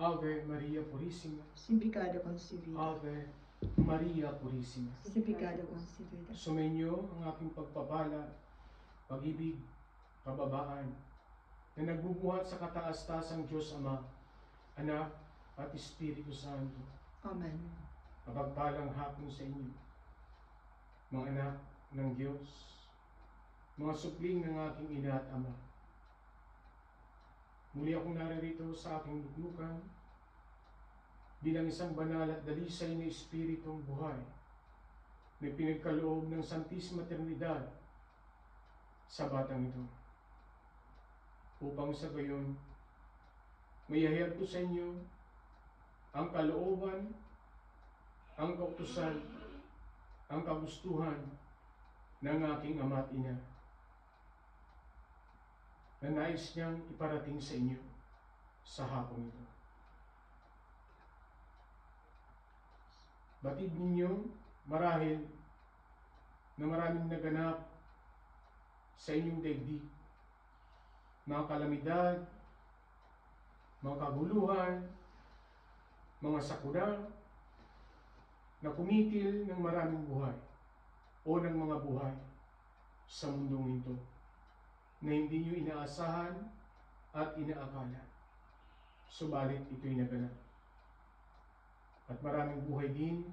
Ave Maria Purissima, sin pecado concebido, Ave Maria Purissima. sin pecado concebido. Sumainyo ang aking pagpapala, pag-ibig, kababaan, na nagbubuhat sa kataas-tasang Diyos Ama, Anak at Espiritu Santo. Amen. Mapagpalang hapon sa inyo, mga anak ng Diyos, mga supling ng aking ina at ama. Muli akong naririto sa aking luglukan bilang isang banal at dalisay na espiritong buhay na pinagkaloob ng Santisima Trinidad sa batang ito. Upang sa gayon, mayahayag ko sa inyo ang kalooban, ang kautusan, ang kagustuhan ng aking ama at ina na nais niyang iparating sa inyo sa hapong ito. Batid ninyo marahil na maraming naganap sa inyong daigdig, mga kalamidad, mga kaguluhan, mga sakuna na kumitil ng maraming buhay o ng mga buhay sa mundong ito na hindi nyo inaasahan at inaakala. Subalit ito'y naganap. At maraming buhay din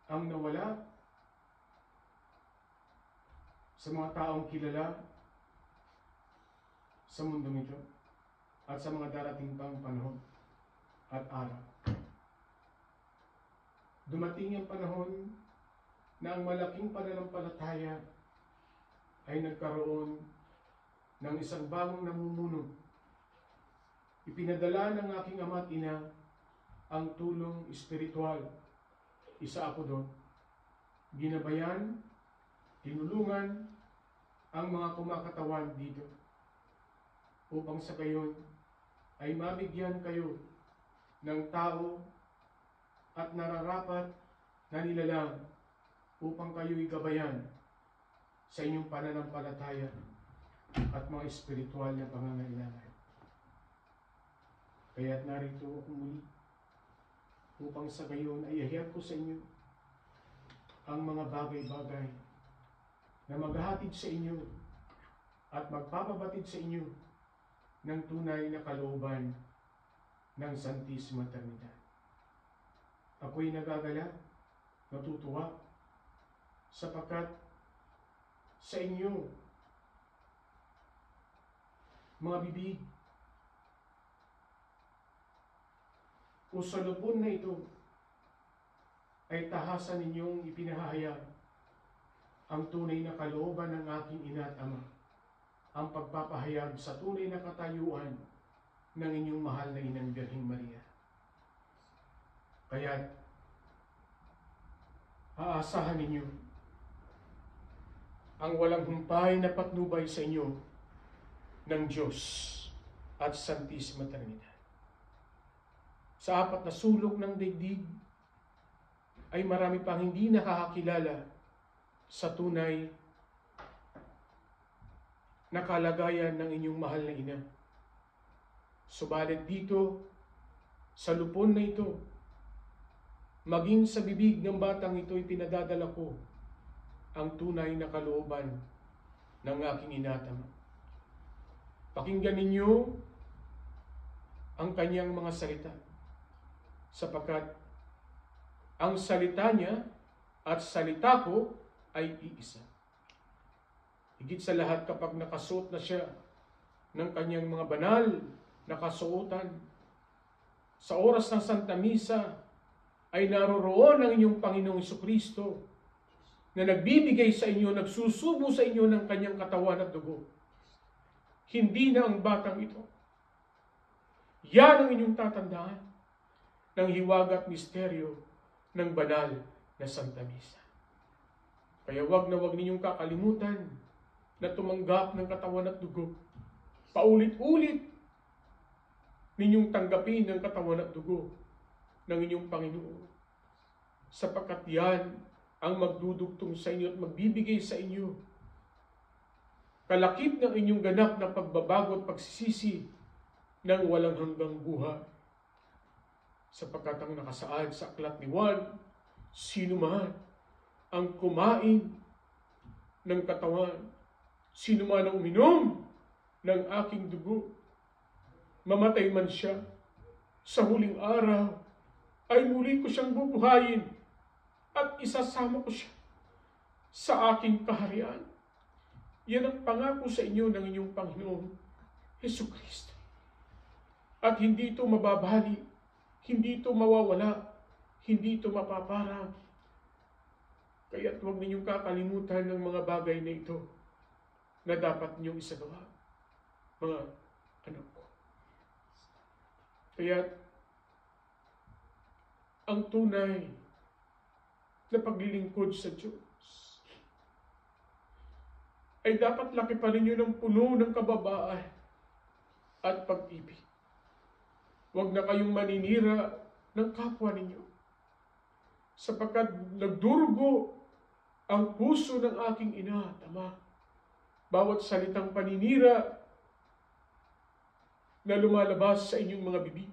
ang nawala sa mga taong kilala sa mundong ito at sa mga darating pang panahon at araw. Dumating ang panahon na ang malaking pananampalataya ay nagkaroon ng isang bagong namumuno. Ipinadala ng aking ama at ina ang tulong espiritual. Isa ako doon. Ginabayan, tinulungan ang mga kumakatawan dito upang sa gayon ay mabigyan kayo ng tao at nararapat na nilalang upang kayo'y gabayan sa inyong pananampalataya at mga espiritual na pangangailangan. Kaya't narito ako muli upang sa gayon ay ihayag ko sa inyo ang mga bagay-bagay na maghahatid sa inyo at magpapabatid sa inyo ng tunay na kalooban ng Santisima Trinidad. Ako'y nagagala, natutuwa, sapagkat sa inyo, mga bibig, o sa lupon na ito, ay tahasan ninyong ipinahayag ang tunay na kalooban ng aking ina at ama, ang pagpapahayag sa tunay na katayuan ng inyong mahal na Inang Birheng Maria. Kaya't aasahan ninyo ang walang humpay na patnubay sa inyo ng Diyos at Santisima Trinidad. Sa apat na sulok ng daigdig ay marami pang hindi nakakakilala sa tunay na kalagayan ng inyong mahal na ina. Subalit dito, sa lupon na ito, maging sa bibig ng batang ito ay pinadadala ko ang tunay na kalooban ng aking ina at ama. Pakinggan ninyo ang kanyang mga salita, sapagkat ang salita niya at salita ko ay iisa. Higit sa lahat kapag nakasuot na siya ng kanyang mga banal na kasuotan, sa oras ng Santa Misa ay naroroon ang inyong Panginoong Jesucristo na nagbibigay sa inyo, nagsusubo sa inyo ng kanyang katawan at dugo. Hindi na ang batang ito. Yan ang inyong tatandaan ng hiwaga at misteryo ng banal na Santa Misa. Kaya wag na wag ninyong kakalimutan na tumanggap ng katawan at dugo. Paulit-ulit ninyong tanggapin ang katawan at dugo ng inyong Panginoon. Sapagkat yan ang magdudugtong sa inyo at magbibigay sa inyo kalakip ng inyong ganap na pagbabago at pagsisisi ng walang hanggang buhay. Sapagkat ang nakasaad sa aklat ni Juan, sino man ang kumain ng katawan, sino man ang uminom ng aking dugo, mamatay man siya, sa huling araw ay muli ko siyang bubuhayin at isasama ko siya sa aking kaharian. Yan ang pangako sa inyo ng inyong Panginoong Hesukristo. At hindi ito mababali, hindi ito mawawala, hindi ito mapaparang. Kaya't huwag ninyong kakalimutan ng mga bagay na ito na dapat ninyong isagawa, mga anak ko. Kaya't ang tunay na paglilingkod sa Diyos ay dapat lakipan ninyo ng puno ng kababaan at pag-ibig. Huwag na kayong maninira ng kapwa ninyo, sapagkat nagdurugo ang puso ng aking ina at ama. Bawat salitang paninira na lumalabas sa inyong mga bibig.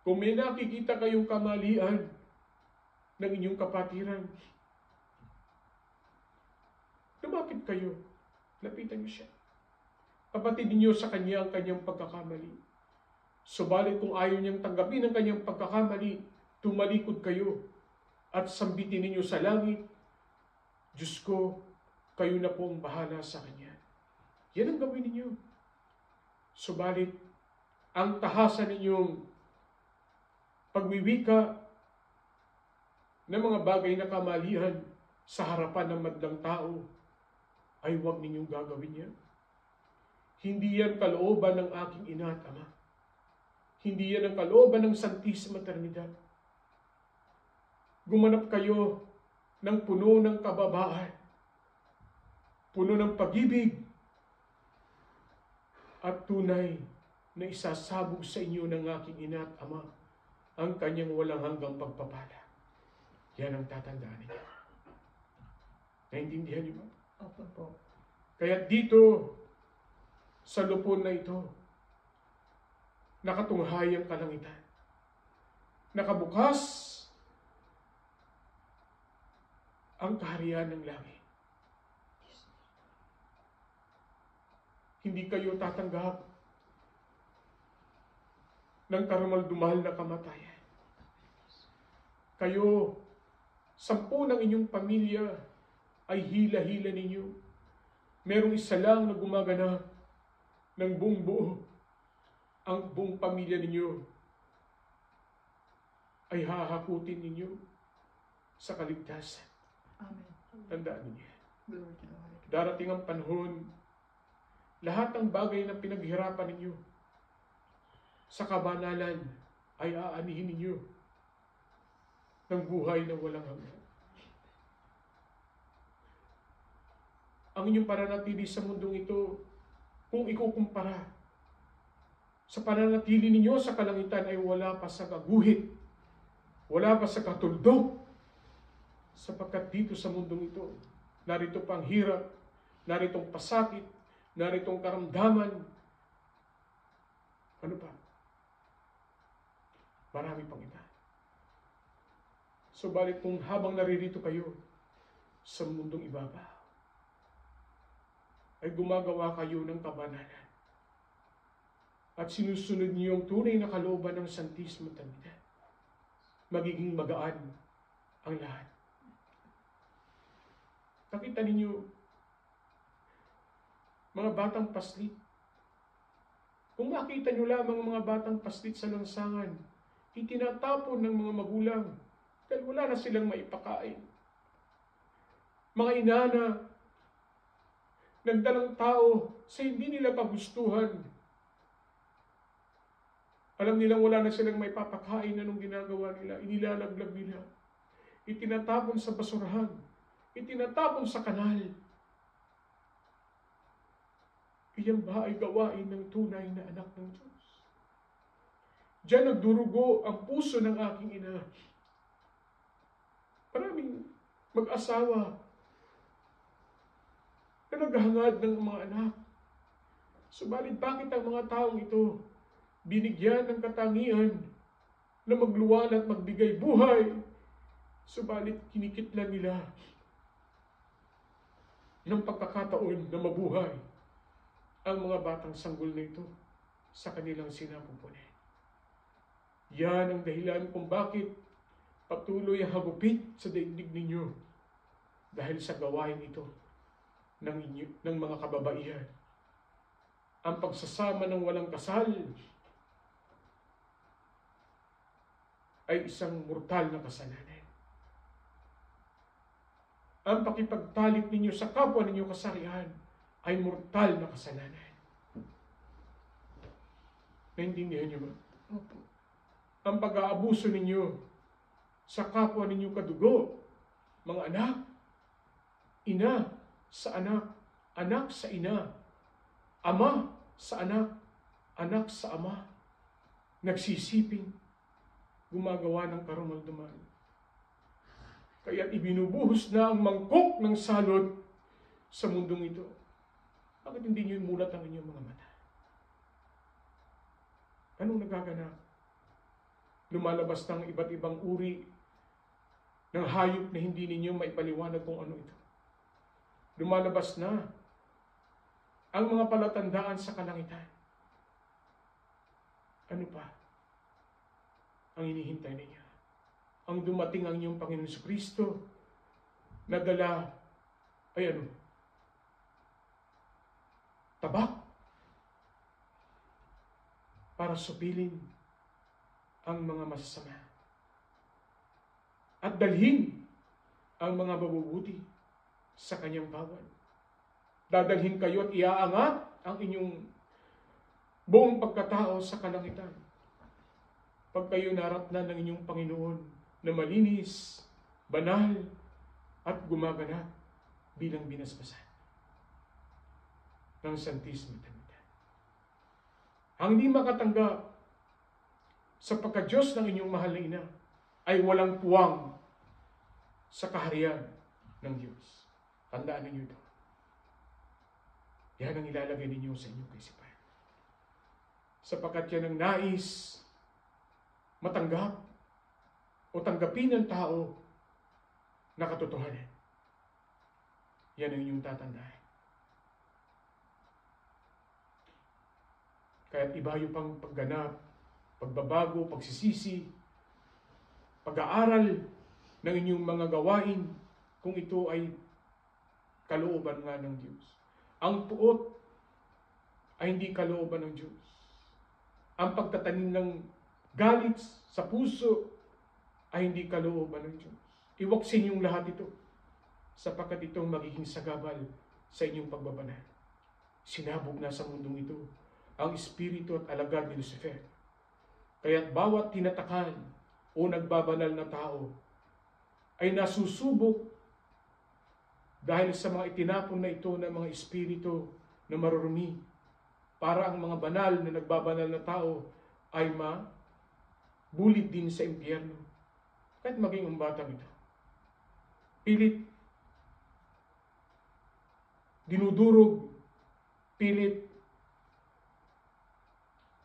Kung may nakikita kayong kamalian ng inyong kapatiran, lumapit kayo, lapitan niyo siya. Kapatid niyo sa kanya ang kanyang pagkakamali. Subalit kung ayaw niyang tanggapin ang kanyang pagkakamali, tumalikod kayo at sambitin ninyo sa langit, Diyos ko, kayo na po ang bahala sa kanya. Yan ang gawin ninyo. Subalit, ang tahasan ninyong pagwiwika ng mga bagay na kamalian sa harapan ng madlang tao, ay huwag ninyong gagawin yan. Hindi yan kalooban ng aking ina at ama. Hindi yan ang kalooban ng Santisima Trinidad. Gumanap kayo ng puno ng kababaan, puno ng pag-ibig, at tunay na isasabog sa inyo ng aking ina at ama ang kanyang walang hanggang pagpapala. Yan ang tatandaan ninyo. Naintindihan niyo ba? Opo po. Kaya dito, sa lupon na ito, nakatunghay ang kalangitan. Nakabukas ang kaharian ng langit. Hindi kayo tatanggap ng karumal-dumal na kamatayan. Kayo, 10 ng inyong pamilya ay hila-hila ninyo. Merong isa lang na gumaganap ng buong buo. Ang buong pamilya ninyo ay hahakutin ninyo sa kaligtasan. Amen. Tandaan niyo. Glory to God. Darating ang panahon, lahat ng bagay na pinaghirapan ninyo sa kabanalan ay aanihin ninyo ng buhay na walang hanggan. Ang inyong pananatili sa mundong ito, kung ikukumpara sa pananatili ninyo sa kalangitan, ay wala pa sa kaguhit, wala pa sa katuldok, sapagkat dito sa mundong ito, narito pang hirap, naritong pasakit, naritong karamdaman. Ano pa? Marami pang iba. Subalit kung habang naririto kayo sa mundong ibabaw, ay gumagawa kayo ng kabanalan at sinusunod niyo yung tunay na kalooban ng Santisima Trinidad, magiging magaan ang lahat. Nakita ninyo, mga batang paslit. Kung makita nyo lamang mga batang paslit sa lansangan, itinatapon ng mga magulang dahil wala na silang maipakain. Mga inana, nagdalang tao sa hindi nila kagustuhan. Alam nilang wala na silang maipapakain, anong ginagawa nila? Inilalaglag nila. Itinatapon sa basurahan. Itinatapon sa kanal. Iyan ba ay gawain ng tunay na anak ng Diyos? Diyan nagdurugo ang puso ng aking ina. Maraming mag-asawa na naghahangad ng mga anak. Subalit bakit ang mga taong ito binigyan ng katangian na magluwal at magbigay buhay, subalit kinikitlan nila ng pagkakataon na mabuhay ang mga batang sanggol na ito sa kanilang sinapupunin. Yan ang dahilan kung bakit patuloy ang hagupit sa daigdig ninyo dahil sa gawain ito ng mga kababaihan. Ang pagsasama ng walang kasal ay isang mortal na kasalanan. Ang pakipagtalik ninyo sa kapwa ninyo kasarian ay mortal na kasalanan. Naintindihan niyo ba? Opo. Ang pag-aabuso ninyo sa kapwa ninyo kadugo, mga anak, ina sa anak, anak sa ina, ama sa anak, anak sa ama, nagsisiping, gumagawa ng karumal-dumal. Kaya't ibinubuhos na ang mangkok ng salot sa mundong ito. Bakit hindi niyo imulat ang inyong mga mata? Anong nagaganap? Lumalabas ng iba't ibang uri ng hayop na hindi ninyo maipaliwanag kung ano ito. Lumalabas na ang mga palatandaan sa kalangitan. Ano pa ang hinihintay ninyo? Ang dumating ang inyong Panginoon Jesucristo na dala ay ano? Tabak para supilin ang mga masasama at dalhin ang mga mabubuti sa kanyang kawan. Dadalhin kayo at iaangat ang inyong buong pagkatao sa kalangitan. Pag kayo naratnan ng inyong Panginoon na malinis, banal, at gumaganap bilang binasbasan ng Santismo Trinidad. Ang hindi makatanggap sa pagka-Diyos ng inyong mahal na ina ay walang puwang sa kaharian ng Diyos. Tandaan ninyo ito. Yan ang ilalagay ninyo sa inyong kaisipan. Sapagkat yan ang nais matanggap o tanggapin ng tao na katotohanan. Yan ang inyong tatandaan. Kaya't iba yung pang pagganap, pagbabago, pagsisisi, pag-aaral ng inyong mga gawain kung ito ay kalooban nga ng Diyos. Ang puot ay hindi kalooban ng Diyos. Ang pagtatanim ng galit sa puso ay hindi kalooban ng Diyos. Iwaksin yung lahat ito sapagkat itong magiging sagabal sa inyong pagbabanal. Sinabog na sa mundong ito ang espiritu at alagad ni Lucifer. Kaya't bawat tinatakan o nagbabanal na tao ay nasusubok dahil sa mga itinapon na ito ng mga espiritu na marurumi para ang mga banal na nagbabanal na tao ay bulid din sa impyerno. Kahit maging ang batang ito. Pilit, dinudurog, pilit,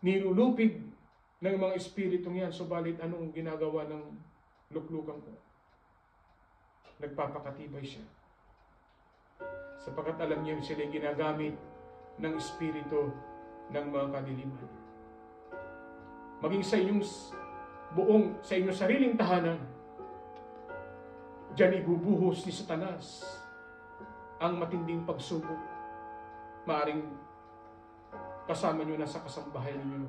nilulupig ng mga espiritong yan, subalit anong ginagawa ng luklukan ko? Nagpapakatibay siya. Sapagkat alam niya sila ginagamit ng espiritu ng mga kadiliman. Maging sa inyong sa inyong sariling tahanan, diyan ibubuhos ni Satanas ang matinding pagsubok. Maaring kasama nyo na sa kasambahay ninyo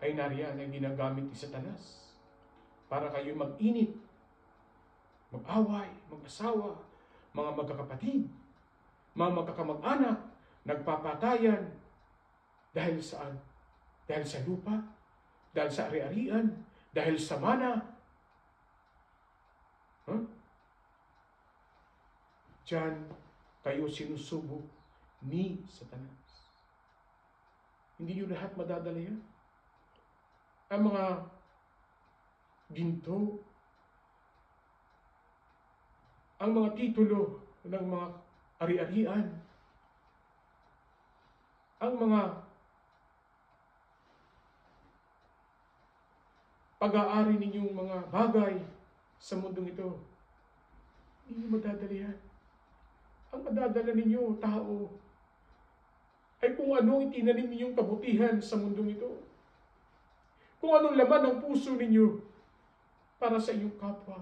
ay nariyan ang ginagamit ni Satanas para kayo mag-init, mag-away, mag-asawa, mga magkakapatid, mga magkakamag-anak, nagpapatayan. Dahil saan? Dahil sa lupa, dahil sa ari-arian, dahil sa mana. Diyan kayo sinusubok ni Satanas. Hindi nyo lahat madadala yan. Ang mga ginto, ang mga titulo ng mga ari-arian, ang mga pag-aari ninyong mga bagay sa mundong ito. Hindi niyo madadala yan. Ang madadala ninyo, tao, ay kung ano itinanim ninyong kabutihan sa mundong ito. Kung anong laman ng puso ninyo para sa inyong kapwa.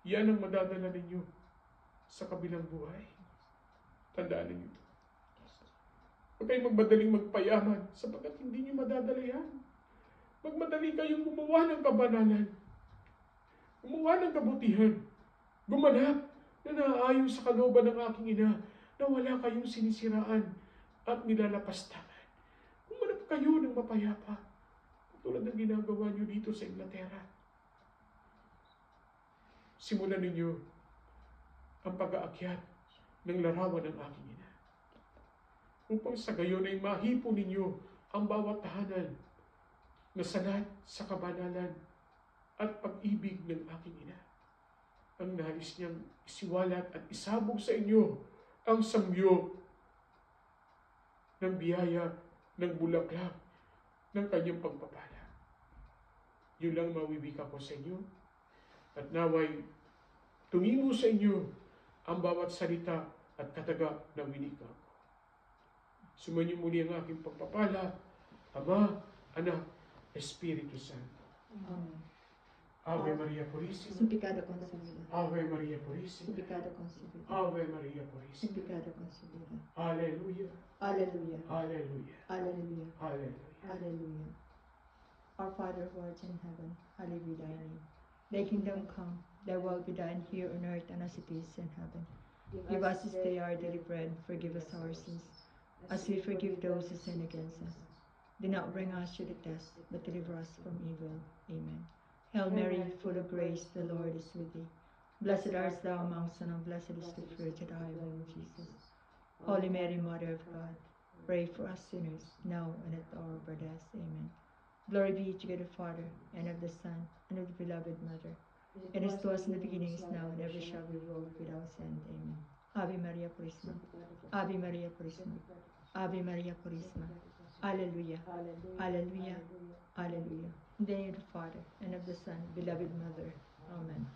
Yan ang madadala ninyo sa kabilang buhay. Tandaan ninyo ito. Huwag kayong magmadaling magpayaman sapagkat hindi niyo madadala yan. Magmadali kayong gumawa ng kabanalan. Gumawa ng kabutihan. Gumanap na naaayon sa kalooban ng aking ina na wala kayong sinisiraan at nilalapastangan. Gumanap kayo ng mapayapa tulad ng ginagawa niyo dito sa Inglaterra. Simulan ninyo ang pag-aakyat ng larawan ng aking ina upang sa gayon ay mahipo ninyo ang bawat tahanan na sanat sa kabanalan at pag-ibig ng aking ina. Ang nais niyang isiwalat at isabog sa inyo ang samyo ng biyaya ng bulaklak ng kanyang pagpapala. Yun lang mawibika ko sa inyo at naway tumimo sa inyo ang bawat salita at kataga ng winika ko. Sumanyo muli ang aking pagpapala, Ama, Anak, Espiritu Santo. Amen. Ave Maria Purísima. Sin pecado concebida. Ave Maria Sin Purísima. pecado concebida. Ave Maria Sin Purísima. pecado concebida. Aleluya. Alleluia. Aleluya. Alleluia. Aleluya. Alleluia. Our Father who art in heaven, hallowed be thy name. Thy kingdom come, thy will be done here on earth and as it is in heaven. Give us this day our daily bread, forgive us our sins, as we forgive those who sin against us. Do not bring us to the test, but deliver us from evil. Amen. Hail Mary, full of grace, the Lord is with thee. Blessed art thou amongst men, and blessed is the fruit of thy womb, Jesus. Holy Mary, Mother of God, pray for us sinners, now and at the hour of our death. Amen. Glory be to God the Father, and of the Son, and of the beloved Mother. It is to us in the beginning, is now, and ever shall be, world without end. Amen. Ave Maria Purísima. Ave Maria Purísima. Ave Maria Purísima. Alleluia. Alleluia. Alleluia. In the name of the Father, and of the Son, beloved Mother. Amen.